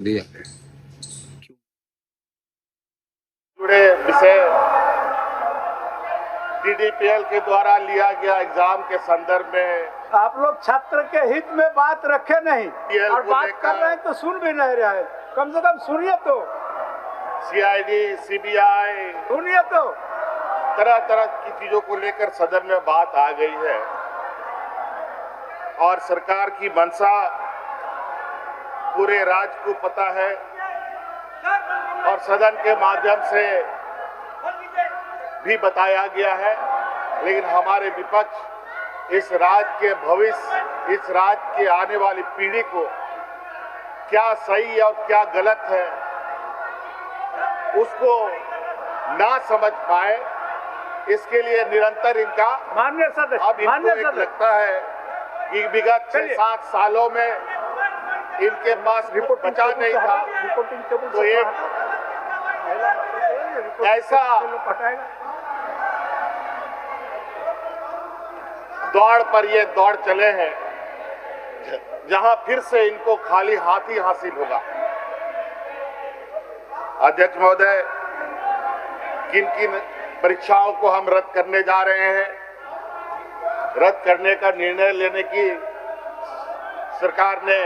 दिया जुड़े विषय DDPL के द्वारा लिया गया एग्जाम के संदर्भ में आप लोग छात्र के हित में बात रखे नहीं और बात कर रहे हैं तो सुन भी नहीं रहे। कम से कम सुनिए तो। CID, CBI सुनिए तो। तरह तरह की चीजों को लेकर सदन में बात आ गई है और सरकार की मंशा पूरे राज्य को पता है और सदन के माध्यम से भी बताया गया है। लेकिन हमारे विपक्ष इस राज्य के भविष्य, इस राज्य के आने वाली पीढ़ी को क्या सही है और क्या गलत है उसको ना समझ पाए, इसके लिए निरंतर इनका माननीय सदस्य, अब इनको लगता है कि विगत 6-7 सालों में इनके पास रिपोर्ट बचा नहीं था, तो एक ऐसा दौड़ पर ये दौड़ चले हैं जहां फिर से इनको खाली हाथ ही हासिल होगा। अध्यक्ष महोदय, किन किन परीक्षाओं को हम रद्द करने जा रहे हैं, रद्द करने का निर्णय लेने की सरकार ने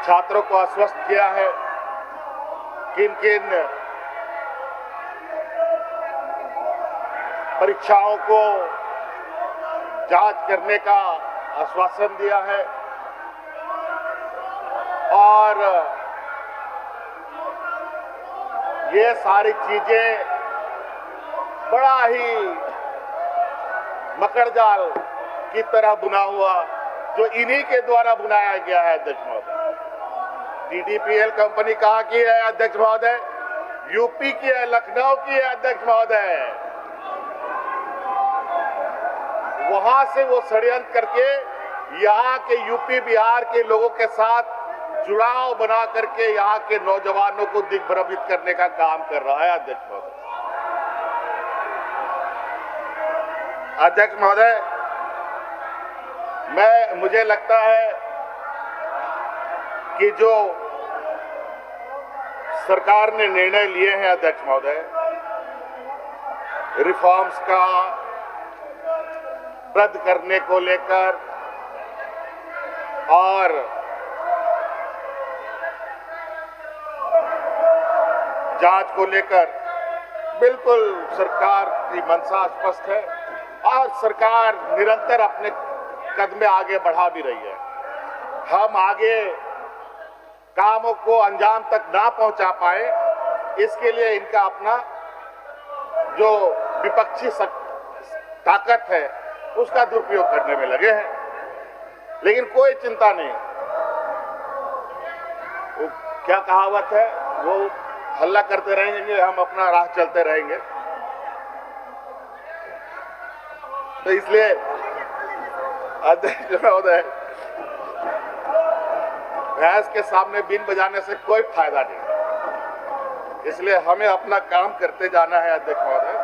छात्रों को आश्वस्त किया है। किन किन परीक्षाओं को जांच करने का आश्वासन दिया है और ये सारी चीजें बड़ा ही मकड़जाल की तरह बुना हुआ जो इन्हीं के द्वारा बुनाया गया है। अध्यक्ष महोदय, DDPL कंपनी कहाँ की है अध्यक्ष महोदय? यूपी की है, लखनऊ की है अध्यक्ष महोदय। वहां से वो षड्यंत्र करके यहाँ के यूपी बिहार के लोगों के साथ जुड़ाव बना करके यहाँ के नौजवानों को दिग्भ्रमित करने का काम कर रहा है। अध्यक्ष महोदय, अध्यक्ष महोदय, मुझे लगता है कि जो सरकार ने निर्णय लिए हैं अध्यक्ष महोदय, रिफॉर्म्स का रद्द करने को लेकर और जांच को लेकर बिल्कुल सरकार की मंशा स्पष्ट है और सरकार निरंतर अपने कदम आगे बढ़ा भी रही है। हम आगे कामों को अंजाम तक ना पहुंचा पाए, इसके लिए इनका अपना जो विपक्षी ताकत है उसका दुरुपयोग करने में लगे हैं। लेकिन कोई चिंता नहीं, वो क्या कहावत है, वो हल्ला करते रहेंगे, हम अपना राह चलते रहेंगे। तो इसलिए अध्यक्ष महोदय, भैंस के सामने बीन बजाने से कोई फायदा नहीं, इसलिए हमें अपना काम करते जाना है अध्यक्ष महोदय।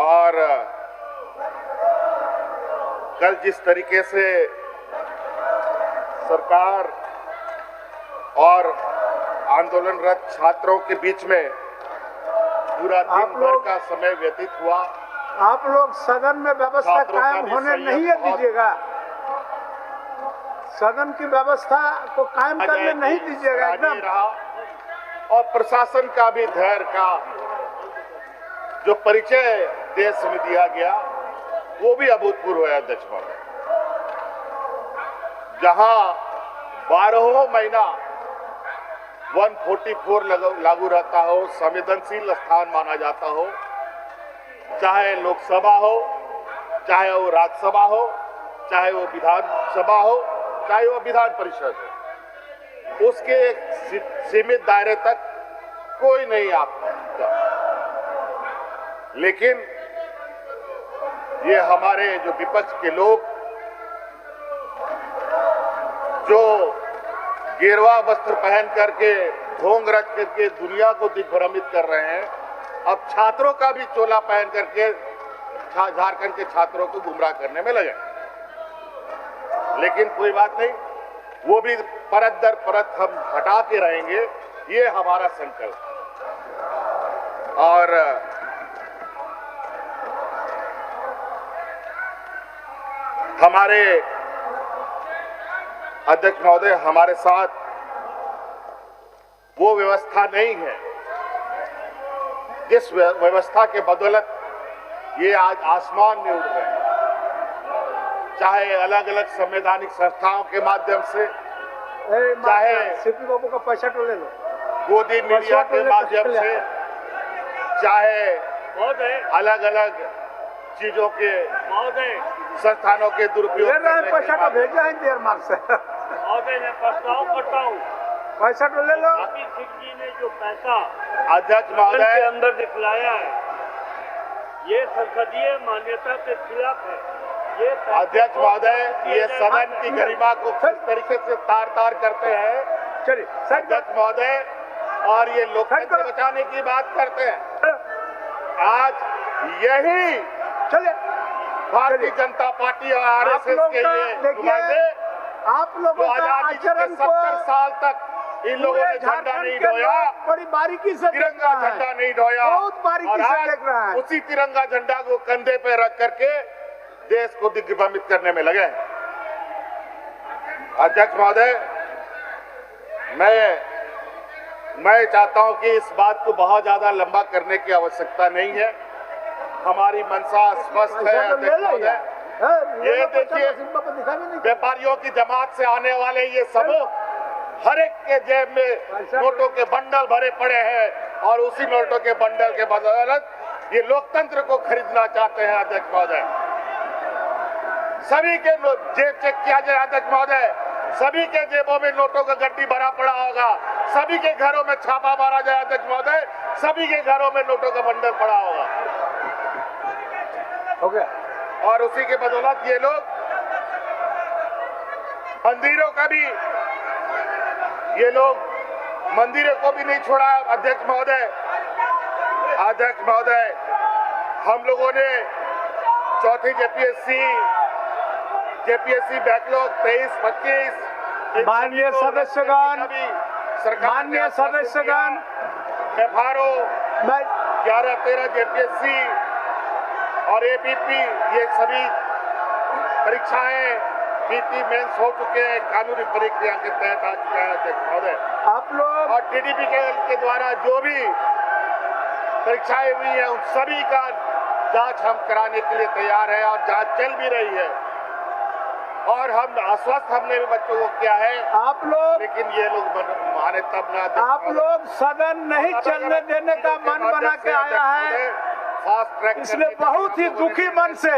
और कल जिस तरीके से सरकार और आंदोलनरत छात्रों के बीच में पूरा दिन भर का समय व्यतीत हुआ, आप लोग सदन में व्यवस्था कायम होने नहीं दीजिएगा, सदन की व्यवस्था को कायम करने नहीं दीजिएगा एकदम। और प्रशासन का भी धैर्य का जो परिचय देश में दिया गया वो भी अभूतपूर्व है अध्यक्ष महोदय। जहां 12 महीना 144 लागू रहता हो, संवेदनशील स्थान माना जाता हो, चाहे लोकसभा हो, चाहे वो राज्यसभा हो, चाहे वो विधानसभा हो, चाहे वो विधान परिषद हो, उसके एक सीमित दायरे तक कोई नहीं आ सकता। लेकिन ये हमारे जो विपक्ष के लोग जो गेरुआ वस्त्र पहन करके ढोंग रच करके दुनिया को दिग्भ्रमित कर रहे हैं, अब छात्रों का भी चोला पहन करके झारखंड के छात्रों को गुमराह करने में लगे। लेकिन कोई बात नहीं, वो भी परत दर परत हम हटा के रहेंगे, ये हमारा संकल्प। और हमारे अध्यक्ष महोदय, हमारे साथ वो व्यवस्था नहीं है जिस व्यवस्था के बदौलत ये आज आसमान में उड़ रहे हैं, चाहे अलग अलग संवैधानिक संस्थाओं के माध्यम से, चाहे सीपी बाबू का पैसा तो ले लो, गोदी मीडिया के माध्यम से, चाहे अलग अलग चीजों के संस्थानों के दुरुपयोग पैसा तो भेजा है देर मार्ग से। महोदय मैं प्रस्ताव करता हूँ, पैसा तो ले लो। कपिल सिंह जी ने जो पैसा अध्यक्ष के महोदय, अंदर दिखलाया है, ये संसदीय मान्यता के खिलाफ है। ये अध्यक्ष महोदय, ये सदन की गरिमा को किस तरीके से तार तार करते हैं चलिए अध्यक्ष महोदय, और ये लोकतंत्र बचाने की बात करते हैं। आज यही चलिए भारतीय जनता पार्टी और आरएसएस के ये नुमाइंदे आप लोगों जो का आजादी के आचरण को 70 साल तक इन लोगों ने झंडा नहीं ढोया, बड़ी बारीकी से तिरंगा झंडा नहीं ढोया, बहुत बारीकी और से आज देख रहा है। उसी तिरंगा झंडा को कंधे पे रख करके देश को दिग्भ्रमित करने में लगे हैं। अध्यक्ष महोदय, मैं चाहता हूं कि इस बात को बहुत ज्यादा लंबा करने की आवश्यकता नहीं है। हमारी मंशा स्पष्ट है अध्यक्ष महोदय। ये देखिए, व्यापारियों की जमात से आने वाले ये समूह हर एक के जेब में नोटों के बंडल भरे पड़े हैं, और उसी नोटों के बंडल के बदौलत ये लोकतंत्र को खरीदना चाहते हैं। अध्यक्ष महोदय, सभी के जेब चेक किया जाए अध्यक्ष महोदय, सभी के जेबों में नोटों का गड्डी भरा पड़ा होगा, सभी के घरों में छापा मारा जाए अध्यक्ष महोदय, सभी के घरों में नोटों का बंडल पड़ा होगा। हो गया। और उसी के बदौलत ये लोग मंदिरों का भी, ये लोग मंदिरों को भी नहीं छोड़ा। अध्यक्ष महोदय, हम लोगों ने चौथी जेपीएससी बैकलॉग 23-25 माननीय सदस्यगण, माननीय सदस्यगण, एफआरओ 11-13 जेपीएससी और एपीपी, ये सभी परीक्षाएं पीटी मेंस हो चुके हैं, कानूनी प्रक्रिया के तहत आ चुका है अध्यक्ष महोदय। आप लोग और टीडीपी के द्वारा जो भी परीक्षाएं हुई है उन सभी का जांच हम कराने के लिए तैयार है, और जांच चल भी रही है, और हम आश्वस्त हमने भी बच्चों को किया है। आप लोग, लेकिन ये लोग माने तब ना। आप लोग सदन नहीं चलने देने का मन बना के आया है, फास्ट ट्रैक इसलिए बहुत ही दुखी मन से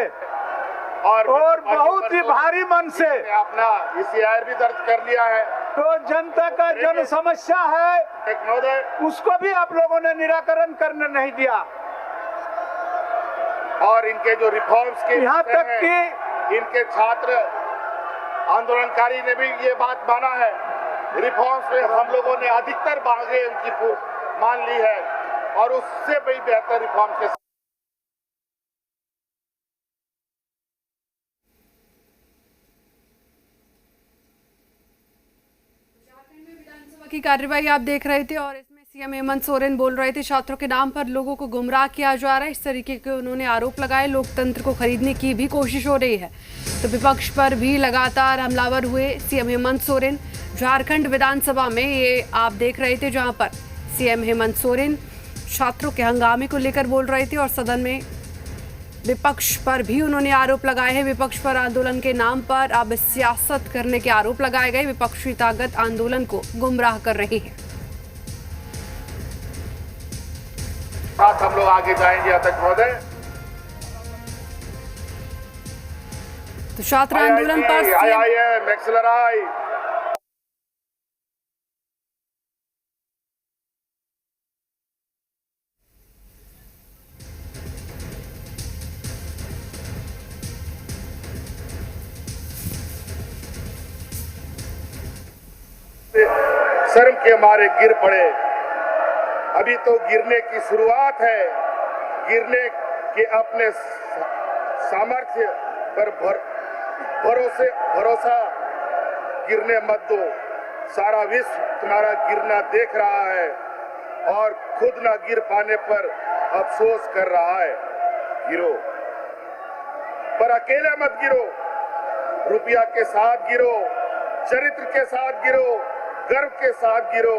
और बहुत ही भारी मन से अपना ECIR भी दर्ज कर लिया है। तो जनता का जन समस्या है, उसको भी आप लोगों ने निराकरण करने नहीं दिया, और इनके जो रिफॉर्म्स के यहाँ तक कि इनके छात्र आंदोलनकारी ने भी ये बात माना है। रिफॉर्म्स में हम लोगों ने अधिकतर मांगे उनकी मान ली है, और उससे भी बेहतर रिफॉर्म के की कार्यवाही आप देख रहे थे, और इसमें सीएम हेमंत सोरेन बोल रहे थे छात्रों के नाम पर लोगों को गुमराह किया जा रहा है। इस तरीके के उन्होंने आरोप लगाए, लोकतंत्र को खरीदने की भी कोशिश हो रही है। तो विपक्ष पर भी लगातार हमलावर हुए सीएम हेमंत सोरेन। झारखंड विधानसभा में ये आप देख रहे थे, जहां पर सीएम हेमंत सोरेन छात्रों के हंगामे को लेकर बोल रहे थे, और सदन में विपक्ष पर भी उन्होंने आरोप लगाए हैं। विपक्ष पर आंदोलन के नाम पर अब सियासत करने के आरोप लगाए गए। विपक्षी ताकत आंदोलन को गुमराह कर रही है। हम लोग आगे जाएंगे अध्यक्ष महोदय। तो छात्र आंदोलन पर शर्म के मारे गिर पड़े। अभी तो गिरने की शुरुआत है। गिरने के अपने सामर्थ्य पर भरोसा गिरने मत दो। सारा विश्व तुम्हारा गिरना देख रहा है और खुद ना गिर पाने पर अफसोस कर रहा है। गिरो, पर अकेले मत गिरो। रुपया के साथ गिरो, चरित्र के साथ गिरो, गर्व के साथ गिरो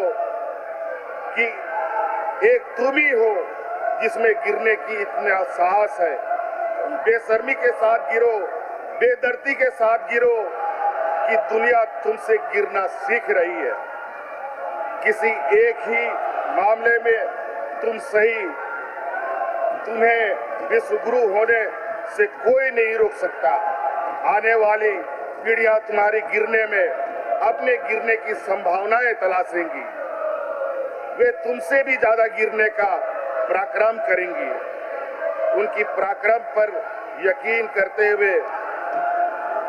कि एक तुम ही हो जिसमें गिरने की इतना साहस है। बेशर्मी के साथ गिरो, बेदर्दी के साथ गिरो कि दुनिया तुमसे गिरना सीख रही है। किसी एक ही मामले में तुम सही, तुम्हें विश्वगुरु होने से कोई नहीं रोक सकता। आने वाली पीढ़ियां तुम्हारी गिरने में अपने गिरने की संभावनाएं तलाशेंगी। वे तुमसे भी ज्यादा गिरने का पराक्रम करेंगी। उनकी पराक्रम पर यकीन करते हुए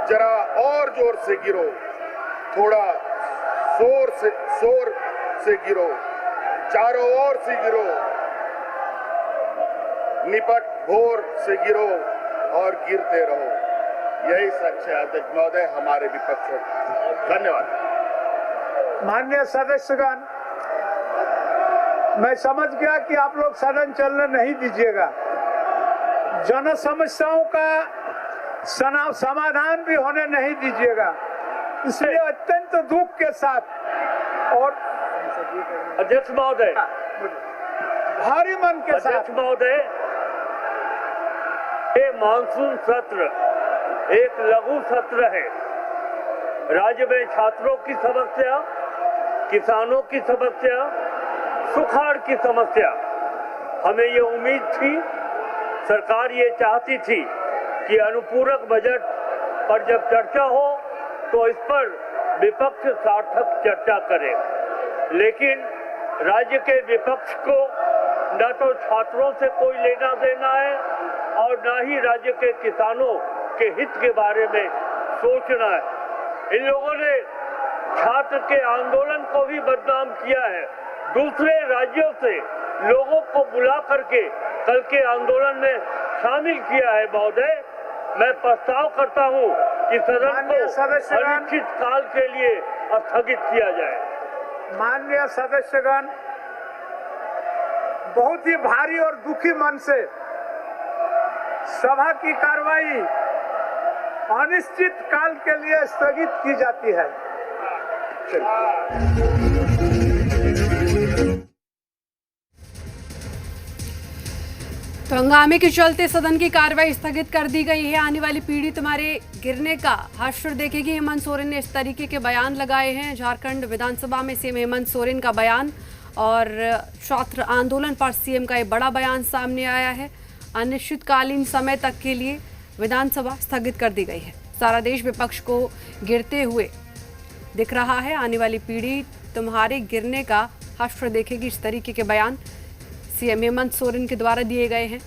जरा और जोर से गिरो, थोड़ा जोर से गिरो, चारों ओर से गिरो, निपट भोर से गिरो और गिरते रहो। यही सच है अध्यक्ष महोदय हमारे विपक्ष। धन्यवाद। माननीय सदस्यगण, मैं समझ गया कि आप लोग सदन चलने नहीं दीजिएगा। जन समस्याओं का समाधान भी होने नहीं दीजिएगा, इसलिए अत्यंत दुख के साथ और अध्यक्ष महोदय, भारी मन के साथ। अध्यक्ष महोदय, ये मानसून सत्र एक लघु सत्र है। राज्य में छात्रों की समस्या, किसानों की समस्या, सुखाड़ की समस्या, हमें ये उम्मीद थी, सरकार ये चाहती थी कि अनुपूरक बजट पर जब चर्चा हो तो इस पर विपक्ष सार्थक चर्चा करे। लेकिन राज्य के विपक्ष को न तो छात्रों से कोई लेना देना है और न ही राज्य के किसानों के हित के बारे में सोचना है। इन लोगों ने छात्र के आंदोलन को भी बदनाम किया है। दूसरे राज्यों से लोगों को बुला करके कल के आंदोलन में शामिल किया है। महोदय, मैं प्रस्ताव करता हूं कि सदन को अनिश्चित काल के लिए स्थगित किया जाए। माननीय सदस्यगण, बहुत ही भारी और दुखी मन से सभा की कार्रवाई अनिश्चित काल के लिए स्थगित की जाती है। तो हंगामे के चलते सदन की कार्रवाई स्थगित कर दी गई है। आने वाली पीढ़ी तुम्हारे गिरने का हश्र देखेगी। हेमंत सोरेन ने इस तरीके के बयान लगाए हैं। झारखंड विधानसभा में सीएम हेमंत सोरेन का बयान और छात्र आंदोलन पर सीएम का एक बड़ा बयान सामने आया है। अनिश्चितकालीन समय तक के लिए विधानसभा स्थगित कर दी गई है। सारा देश विपक्ष को गिरते हुए दिख रहा है। आने वाली पीढ़ी तुम्हारे गिरने का हश्र देखेगी, इस तरीके के बयान सीएम हेमंत सोरेन के द्वारा दिए गए हैं।